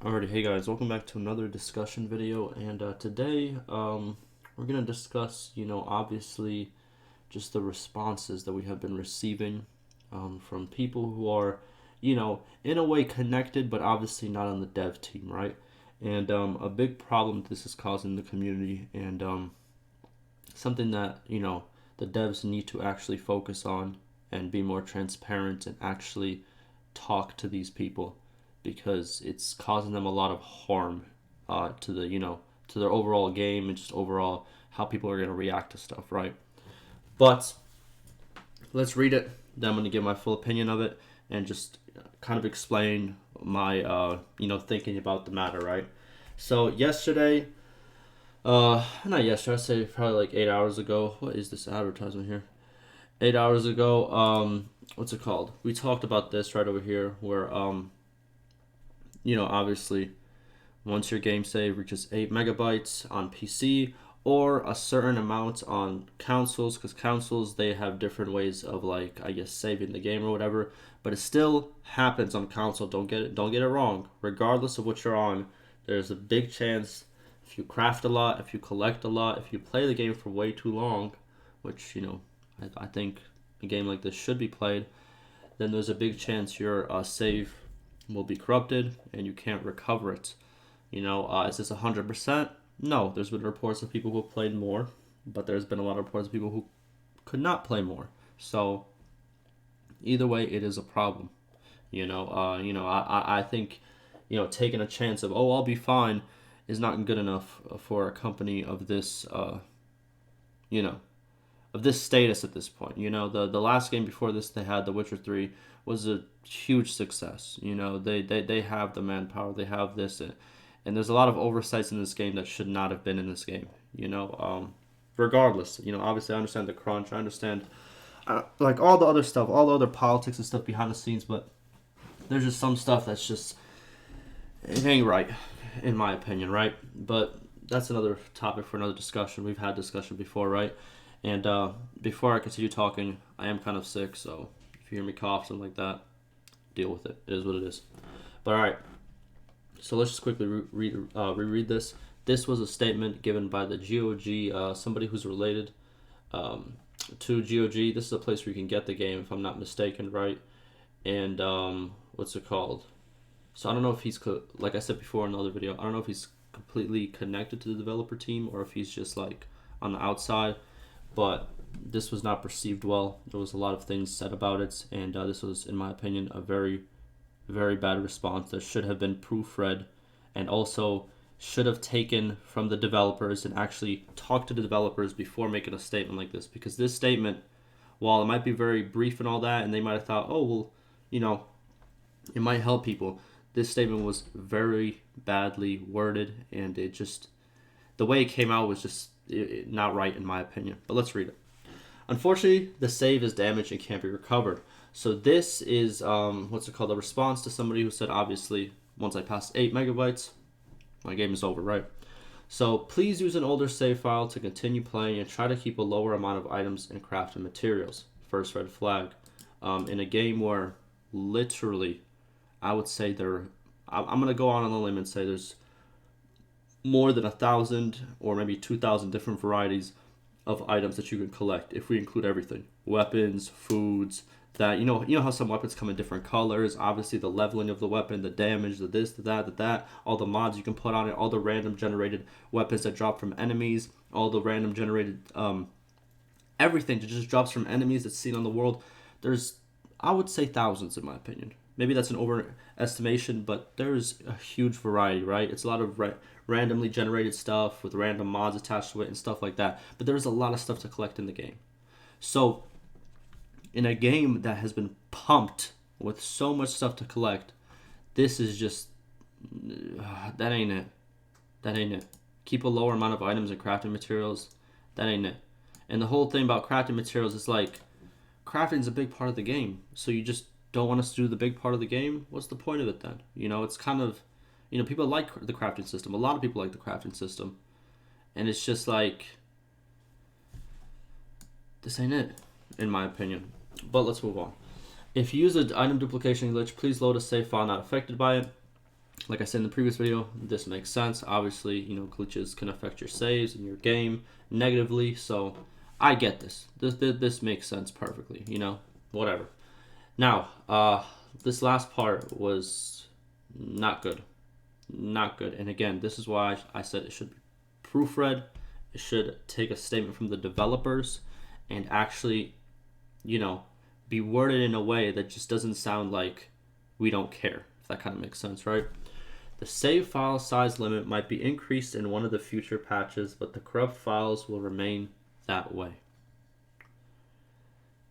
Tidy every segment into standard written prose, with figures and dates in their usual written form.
Alrighty, hey guys, welcome back to another discussion video. And today, we're gonna discuss, obviously, just the responses that we have been receiving from people who are, in a way connected, but obviously not on the dev team, right? And a big problem this is causing the community, and something that the devs need to actually focus on and be more transparent and actually talk to these people because it's causing them a lot of harm to the to their overall game and just overall how people are going to react to stuff, right? But let's read it. Then I'm going to give my full opinion of it and just kind of explain my thinking about the matter, right? So yesterday, not yesterday, I'd say probably like 8 hours ago. What is this advertisement here? 8 hours ago, what's it called? We talked about this right over here, where obviously, once your game save reaches 8 megabytes on PC or a certain amount on consoles, because consoles they have different ways of like I guess saving the game or whatever, but it still happens on console. Don't get it wrong. Regardless of what you're on, there's a big chance if you craft a lot, if you collect a lot, if you play the game for way too long, which I think a game like this should be played, then there's a big chance your save will be corrupted and you can't recover it. Is this 100%? No, there's been reports of people who have played more, but there's been a lot of reports of people who could not play more. So either way, it is a problem. I think taking a chance of I'll be fine is not good enough for a company of this you know of this status at this point. The last game before this they had, The Witcher 3, was a huge success. They have the manpower, they have this, and there's a lot of oversights in this game that should not have been in this game. Regardless, obviously I understand the crunch, I understand like all the other stuff, all the other politics and stuff behind the scenes, but there's just some stuff that's just it ain't right, in my opinion, right? But that's another topic for another discussion. We've had discussion before, right? And before I continue talking, I am kind of sick, so if you hear me cough, something like that, deal with it. It is what it is. But all right, so let's just quickly reread this. This was a statement given by the GOG, somebody who's related to GOG. This is a place where you can get the game, if I'm not mistaken, right? And what's it called? So I don't know if he's like I said before in another video. I don't know if he's completely connected to the developer team or if he's just like on the outside. But this was not perceived well. There was a lot of things said about it, and this was, in my opinion, a very, very bad response that should have been proofread, and also should have taken from the developers and actually talked to the developers before making a statement like this. Because this statement, while it might be very brief and all that, and they might have thought, oh well, it might help people. This statement was very badly worded, and it just the way it came out was just not right in my opinion. But let's read it. Unfortunately, the save is damaged and can't be recovered. So this is what's it called? A response to somebody who said, obviously, once I pass 8 megabytes, my game is over, right? So please use an older save file to continue playing and try to keep a lower amount of items and crafting materials. First red flag. In a game where literally, I would say I'm gonna go on a limb and say there's more than 1,000 or maybe 2,000 different varieties of items that you can collect if we include everything: weapons, foods. That how some weapons come in different colors. Obviously, the leveling of the weapon, the damage, the this, the that, all the mods you can put on it, all the random generated weapons that drop from enemies, all the random generated everything that just drops from enemies that's seen on the world. There's, I would say, thousands in my opinion. Maybe that's an overestimation, but there's a huge variety, right? It's a lot of randomly generated stuff with random mods attached to it and stuff like that. But there's a lot of stuff to collect in the game. So, in a game that has been pumped with so much stuff to collect, this is just that ain't it. That ain't it. Keep a lower amount of items and crafting materials. That ain't it. And the whole thing about crafting materials is like crafting is a big part of the game. So you just don't want us to do the big part of the game? What's the point of it then? It's kind of, people like the crafting system. A lot of people like the crafting system. And it's just like, this ain't it, in my opinion. But let's move on. If you use an item duplication glitch, please load a save file not affected by it. Like I said in the previous video, this makes sense. Obviously, glitches can affect your saves and your game negatively, so I get this. This makes sense perfectly, whatever. Now, this last part was not good. Not good. And again, this is why I said it should be proofread. It should take a statement from the developers and actually, be worded in a way that just doesn't sound like we don't care, if that kind of makes sense, right? The save file size limit might be increased in one of the future patches, but the corrupt files will remain that way.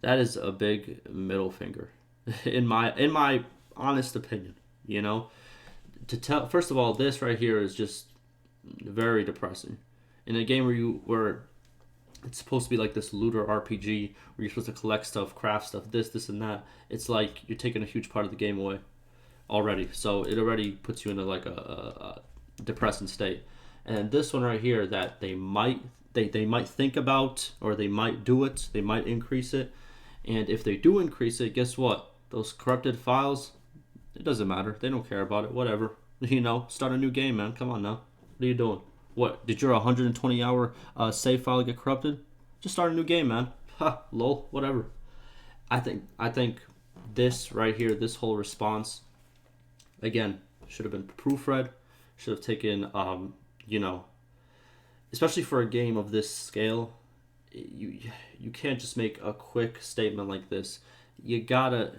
That is a big middle finger, in my honest opinion. First of all, this right here is just very depressing. In a game where it's supposed to be like this looter RPG where you're supposed to collect stuff, craft stuff, this and that. It's like you're taking a huge part of the game away already. So it already puts you in a depressing state. And this one right here that they might think about, or they might do it, they might increase it. And if they do increase it, guess what? Those corrupted files, it doesn't matter. They don't care about it. Whatever. Start a new game, man. Come on now. What are you doing? What, did your 120-hour save file get corrupted? Just start a new game, man. Ha, lol, whatever. I think this right here, this whole response, again, should have been proofread. Should have taken, especially for a game of this scale, you can't just make a quick statement like this. You gotta,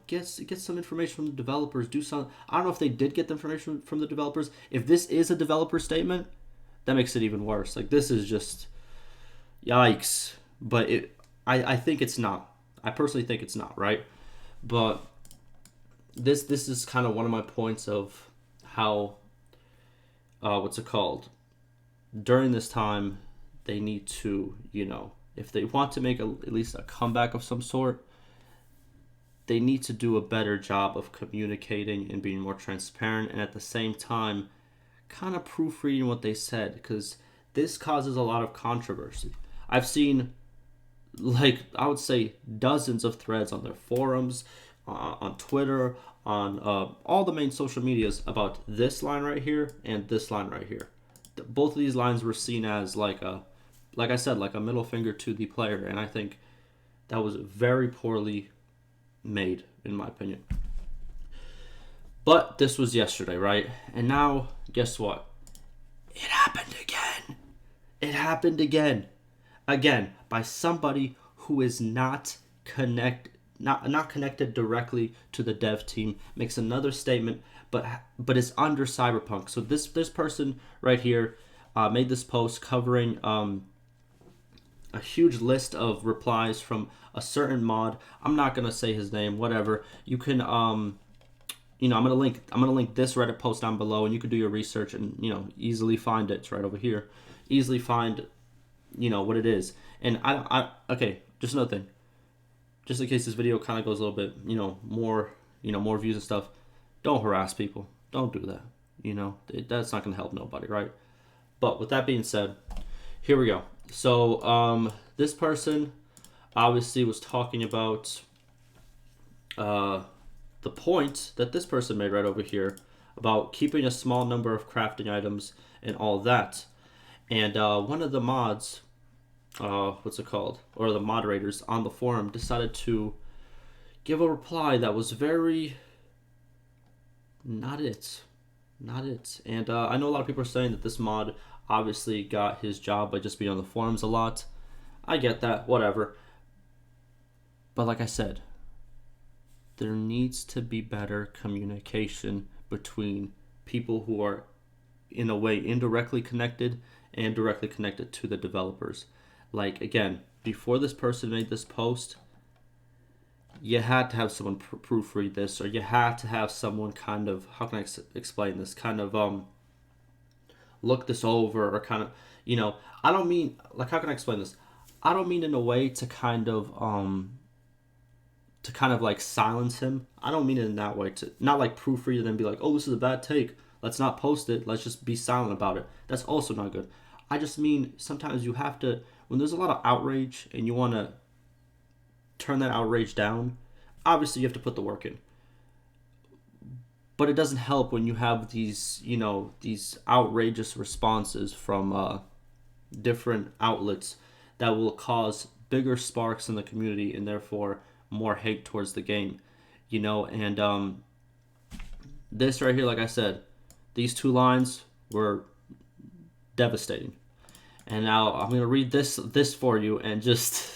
get some information from the developers. Do some. I don't know if they did get the information from the developers. If this is a developer statement, that makes it even worse. Like, this is just yikes. But I think it's not. I personally think it's not, right? But this is kind of one of my points of how what's it called? During this time, they need to, if they want to make at least a comeback of some sort, they need to do a better job of communicating and being more transparent, and at the same time kind of proofreading what they said, because this causes a lot of controversy. I've seen, I would say, dozens of threads on their forums, on Twitter, on all the main social medias about this line right here and this line right here. Both of these lines were seen as like I said, like a middle finger to the player, and I think that was very poorly made, in my opinion. But this was yesterday, right? And now, guess what? It happened again. It happened again. Again, by somebody who is not connected directly to the dev team, makes another statement, but is under Cyberpunk. So this person right here made this post covering a huge list of replies from a certain mod. I'm not gonna say his name, whatever. You can I'm gonna link this Reddit post down below, and you can do your research and easily find it. It's right over here. Easily find what it is. And okay, just another thing. Just in case this video kind of goes a little bit, more views and stuff. Don't harass people. Don't do that. That's not gonna help nobody, right? But with that being said, here we go. So this person obviously was talking about the point that this person made right over here about keeping a small number of crafting items and all that. And one of the mods, or the moderators on the forum, decided to give a reply that was very not it. And I know a lot of people are saying that this mod obviously got his job by just being on the forums a lot. I get that, whatever. But like I said, there needs to be better communication between people who are, in a way, indirectly connected and directly connected to the developers. Like, again, before this person made this post, you had to have someone proofread this, or you had to have someone kind of, how can I explain this, kind of look this over, or kind of, I don't mean, like, how can I explain this? I don't mean in a way to kind of like silence him. I don't mean it in that way, to not like proofread and then be like, oh, this is a bad take, let's not post it, let's just be silent about it. That's also not good. I just mean sometimes you have to, when there's a lot of outrage and you want to turn that outrage down, obviously you have to put the work in. But it doesn't help when you have these, these outrageous responses from different outlets that will cause bigger sparks in the community and therefore more hate towards the game, and this right here, like I said, these two lines were devastating. And now I'm gonna read this for you and just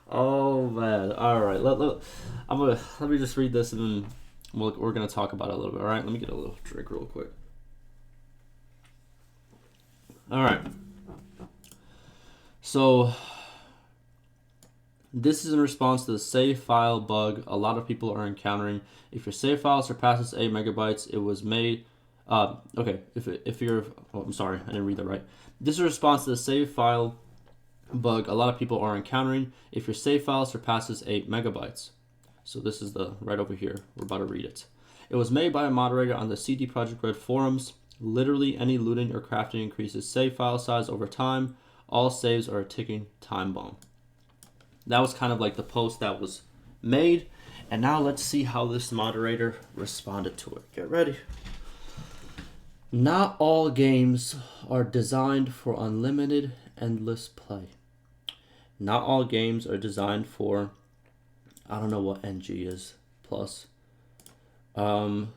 oh man. All right, let me just read this and then we're gonna talk about it a little bit. All right, let me get a little drink real quick. All right. So this is in response to the save file bug a lot of people are encountering. If your save file surpasses 8 megabytes, it was made. Okay, if you're, I'm sorry, I didn't read that right. This is a response to the save file bug a lot of people are encountering. If your save file surpasses 8 megabytes. So this is the right over here. We're about to read it. It was made by a moderator on the CD Projekt Red forums. Literally any looting or crafting increases save file size over time. All saves are a ticking time bomb. That was kind of like the post that was made. And now let's see how this moderator responded to it. Get ready. Not all games are designed for unlimited, endless play. Not all games are designed for, I don't know what NG is, plus. CG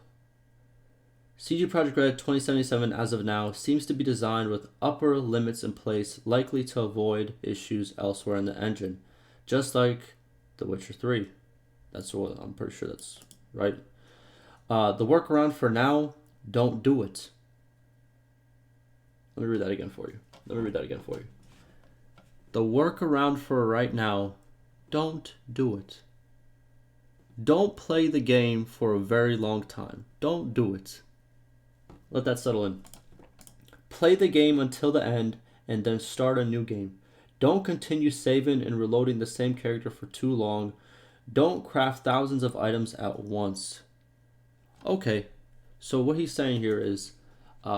Projekt Red 2077 as of now seems to be designed with upper limits in place, likely to avoid issues elsewhere in the engine. Just like The Witcher 3. That's what I'm pretty sure that's right. The workaround for now, don't do it. Let me read that again for you. The workaround for right now, don't do it. Don't play the game for a very long time. Don't do it. Let that settle in. Play the game until the end and then start a new game. Don't continue saving and reloading the same character for too long. Don't craft thousands of items at once. Okay, so what he's saying here is,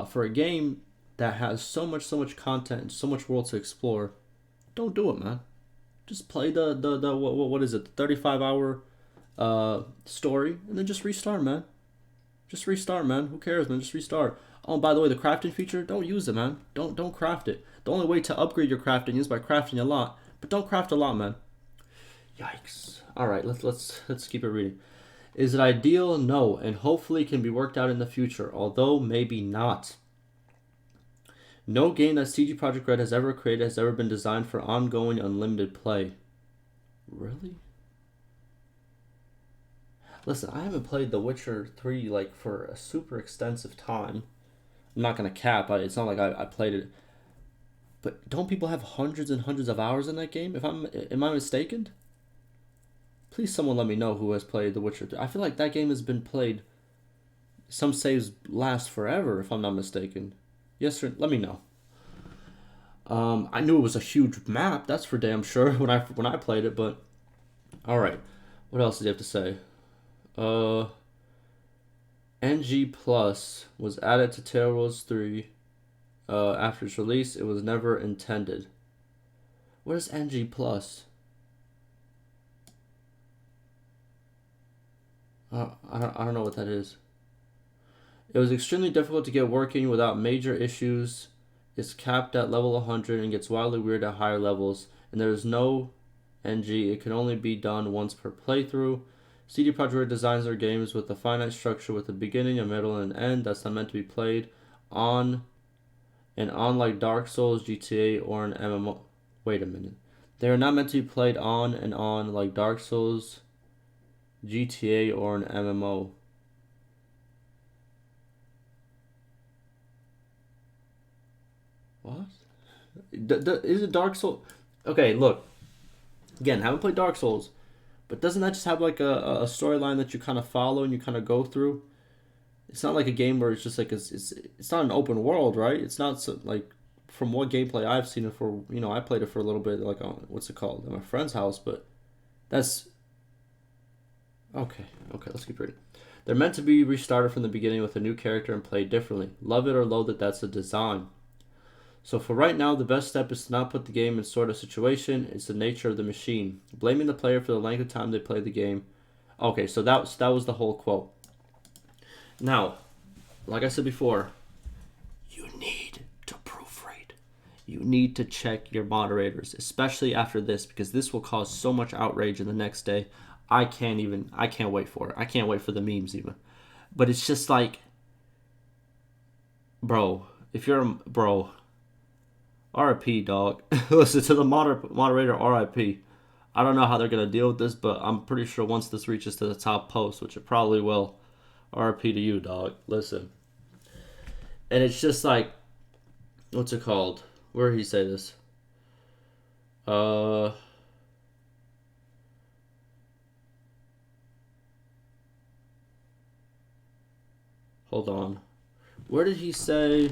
for a game that has so much content and so much world to explore, don't do it, man. Just play the what is it, the 35-hour story, and then just restart, man. Who cares, man? Just restart. Oh, and by the way, the crafting feature, don't use it, man. Don't craft it. The only way to upgrade your crafting is by crafting a lot, but don't craft a lot, man. Yikes. All right, let's keep it reading. Is it ideal? No, and hopefully can be worked out in the future, although maybe not. No game that CG Projekt Red has ever created has ever been designed for ongoing unlimited play. Really? Listen, I haven't played The Witcher 3 like for a super extensive time. I'm not gonna cap. It's not like I played it. But don't people have hundreds and hundreds of hours in that game? Am I mistaken? Please, someone let me know who has played The Witcher 3. I feel like that game has been played. Some saves last forever, if I'm not mistaken. Yes, sir. Let me know. I knew it was a huge map. That's for damn sure when I played it. But all right, what else did you have to say? NG Plus was added to Tales 3 after its release. It was never intended. What is NG Plus? I don't know what that is. It was extremely difficult to get working without major issues. It's capped at level 100 and gets wildly weird at higher levels. And there is no NG. It can only be done once per playthrough. CD Projekt Red designs their games with a finite structure with a beginning, a middle, and an end that's not meant to be played on like Dark Souls, GTA, or an MMO. Wait a minute. They are not meant to be played on and on like Dark Souls, GTA, or an MMO. What? Is it Dark Souls? Okay, look. Again, haven't played Dark Souls, but doesn't that just have like a storyline that you kind of follow and you kind of go through? It's not like a game where it's just like it's not an open world, right? It's not so, like, from what gameplay I've seen it for. I played it for a little bit, like on, what's it called, at my friend's house, but that's okay. Let's keep reading. They're meant to be restarted from the beginning with a new character and played differently. Love it or loathe it, that's the design. So for right now, the best step is to not put the game in sort of situation. It's the nature of the machine. Blaming the player for the length of time they play the game. Okay, so that was the whole quote. Now, like I said before, you need to proofread. You need to check your moderators, especially after this, because this will cause so much outrage in the next day. I can't wait for it. I can't wait for the memes even. But it's just like, bro, if you're bro, RIP, dog. Listen to the moderator, RIP. I don't know how they're gonna deal with this, but I'm pretty sure once this reaches to the top post, which it probably will, RIP to you, dog. Listen, and it's just like, what's it called? Where did he say this? Hold on. Where did he say?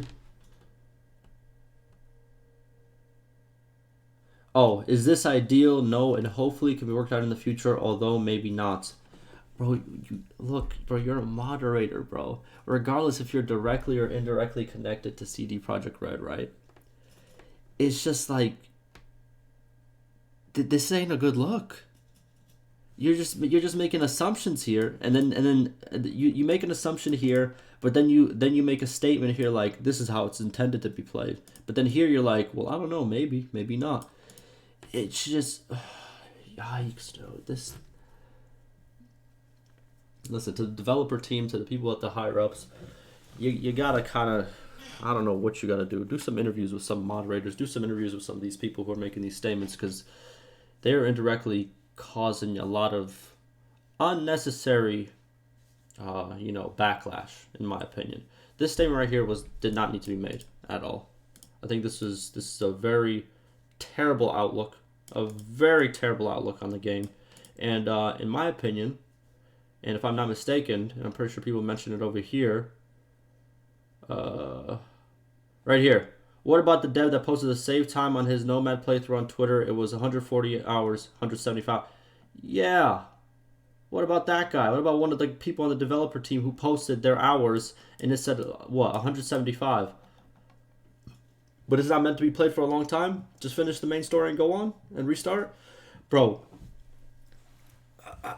Oh, is this ideal? No, and hopefully it can be worked out in the future, although maybe not. Bro, look, bro, you're a moderator, bro. Regardless if you're directly or indirectly connected to CD Projekt Red, right? It's just like, this ain't a good look. You're just making assumptions here, and then you make an assumption here, but then you make a statement here like this is how it's intended to be played. But then here you're like, well, I don't know, maybe not. It's just yikes, dude. This. Listen to the developer team, to the people at the higher ups. You gotta kind of, I don't know what you gotta do. Do some interviews with some moderators. Do some interviews with some of these people who are making these statements, because they are indirectly causing a lot of unnecessary, backlash. In my opinion, this statement right here did not need to be made at all. I think this is a very terrible outlook, on the game, and in my opinion, and if I'm not mistaken, and I'm pretty sure people mentioned it over here, right here. What about the dev that posted the save time on his Nomad playthrough on Twitter? It was 140 hours, 175. Yeah. What about that guy? What about one of the people on the developer team who posted their hours and it said, what, 175? But is that meant to be played for a long time? Just finish the main story and go on and restart? Bro, I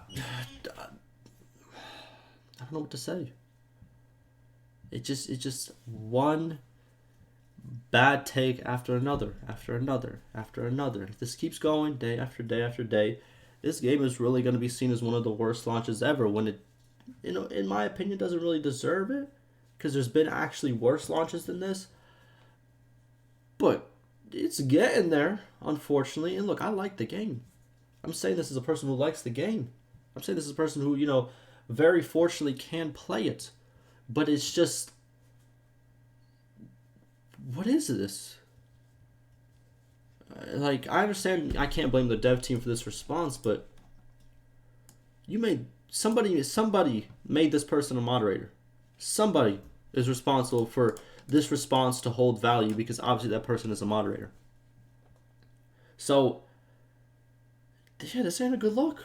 don't know what to say. It's just one bad take after another. If this keeps going day after day after day, this game is really going to be seen as one of the worst launches ever, when it, in my opinion, doesn't really deserve it, because there's been actually worse launches than this. But it's getting there, unfortunately. And look, I like the game. I'm saying this as a person who likes the game. I'm saying this as a person who, very fortunately can play it. But it's just, what is this? Like, I understand I can't blame the dev team for this response, but somebody made this person a moderator. Somebody is responsible for this response to hold value, because obviously that person is a moderator. So, yeah, this ain't a good look.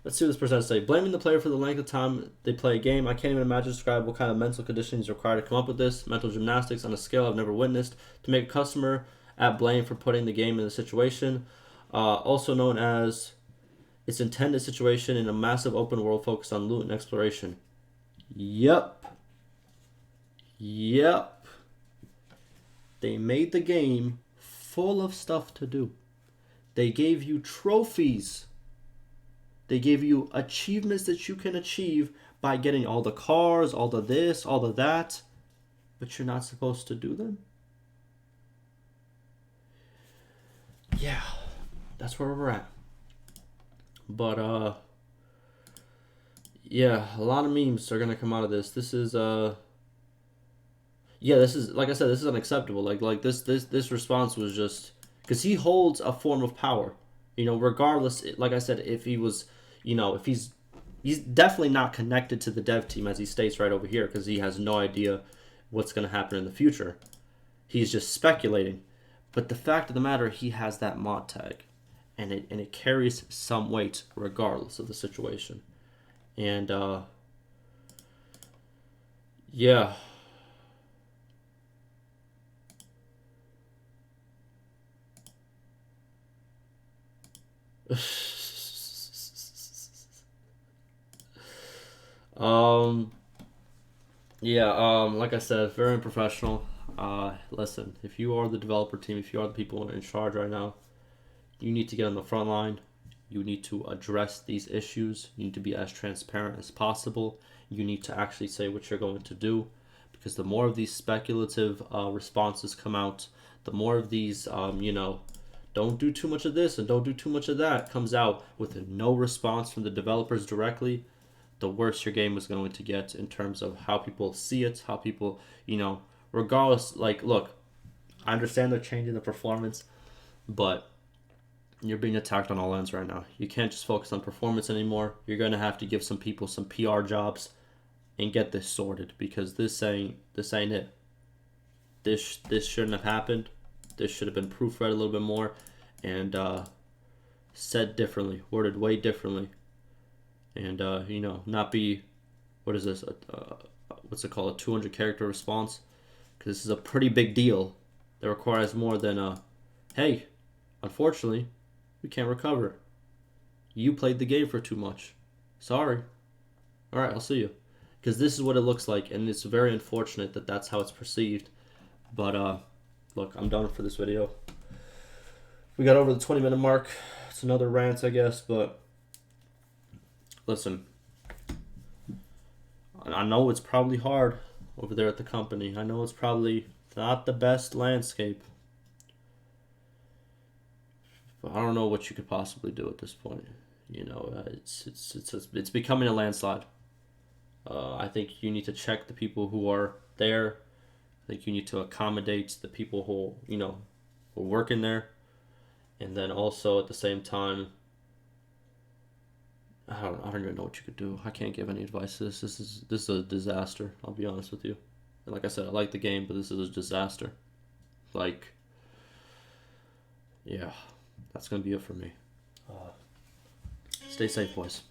Let's see what this person has to say. Blaming the player for the length of time they play a game. I can't even imagine describe what kind of mental conditions are required to come up with this. Mental gymnastics on a scale I've never witnessed. To make a customer at blame for putting the game in the situation. Also known as its intended situation in a massive open world focused on loot and exploration. Yep. They made the game full of stuff to do. They gave you trophies. They gave you achievements that you can achieve by getting all the cars, all the this, all the that, but you're not supposed to do them? Yeah, that's where we're at. But, yeah, a lot of memes are going to come out of this. This is, yeah, this is, like I said, this is unacceptable. Like this response was just, because he holds a form of power, regardless, like I said, if he was, if he's definitely not connected to the dev team, as he states right over here, because he has no idea what's going to happen in the future. He's just speculating. But the fact of the matter, he has that mod tag, and it carries some weight regardless of the situation. And yeah. Um, yeah, like I said, very unprofessional. Listen, if you are the developer team, if you are the people in charge right now, you need to get on the front line. You need to address these issues. You need to be as transparent as possible. You need to actually say what you're going to do, because the more of these speculative responses come out, the more of these, don't do too much of this and don't do too much of that comes out with no response from the developers directly, the worse your game is going to get in terms of how people see it, how people, regardless, like, look, I understand they're changing the performance, but you're being attacked on all ends right now. You can't just focus on performance anymore. You're going to have to give some people some PR jobs and get this sorted, because this ain't it. This shouldn't have happened. This should have been proofread a little bit more and said differently, worded way differently, and not be, what is this? What's it called? A 200 character response, because this is a pretty big deal that requires more than hey, unfortunately, we can't recover. You played the game for too much. Sorry. All right, I'll see you. Because this is what it looks like, and it's very unfortunate that that's how it's perceived. But look, I'm done for this video. We got over the 20-minute mark. It's another rant, I guess, but listen, I know it's probably hard over there at the company. I know it's probably not the best landscape, but I don't know what you could possibly do at this point. It's becoming a landslide. I think you need to check the people who are there. I think you need to accommodate the people who work in there, and then also at the same time, I don't even know what you could do. I can't give any advice to this. This is a disaster. I'll be honest with you. And like I said, I like the game, but this is a disaster. Like, yeah, that's gonna be it for me. Stay safe, boys.